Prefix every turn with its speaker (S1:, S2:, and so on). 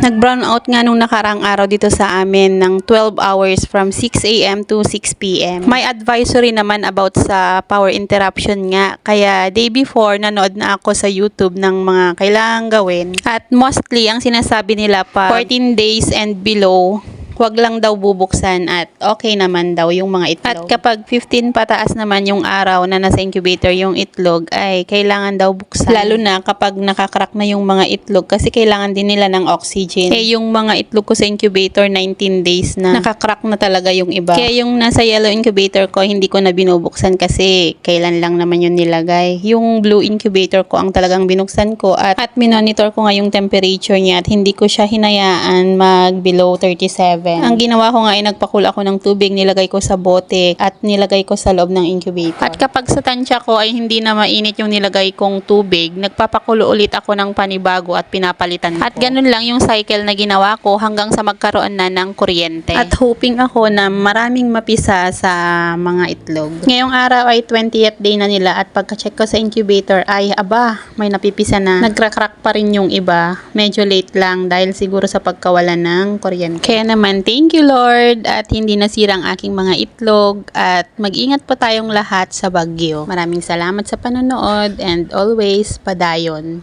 S1: Nag-brown out nga nung nakarang araw dito sa amin ng 12 hours from 6 a.m. to 6 p.m. May advisory naman about sa power interruption nga. Kaya day before, nanood na ako sa YouTube ng mga kailangang gawin. At mostly, ang sinasabi nila pa 14 days and below, wag lang daw bubuksan at okay naman daw yung mga itlog. At kapag 15 pataas naman yung araw na nasa incubator yung itlog, ay kailangan daw buksan. Lalo na kapag nakakrak na yung mga itlog kasi kailangan din nila ng oxygen. Eh yung mga itlog ko sa incubator 19 days na nakakrak na talaga yung iba. Kaya yung nasa yellow incubator ko hindi ko na binubuksan kasi kailan lang naman yun nilagay. Yung blue incubator ko ang talagang binuksan ko at minonitor ko nga yung temperature niya at hindi ko siya hinayaan mag below 37. Ang ginawa ko nga ay nagpakul ako ng tubig, nilagay ko sa bote at nilagay ko sa loob ng incubator. At kapag sa tansya ko ay hindi na mainit yung nilagay kong tubig, nagpapakulo ulit ako ng panibago at pinapalitan ko. At ganun lang yung cycle na ginawa ko hanggang sa magkaroon na ng kuryente. At hoping ako na maraming mapisa sa mga itlog. Ngayong araw ay 20th day na nila at pagka-check ko sa incubator ay aba, may napipisa na. Nagkrakrak pa rin yung iba. Medyo late lang dahil siguro sa pagkawalan ng kuryente. Kaya naman thank you Lord at hindi nasira ang aking mga itlog at mag-ingat po tayong lahat sa bagyo. Maraming salamat sa panonood and always padayon.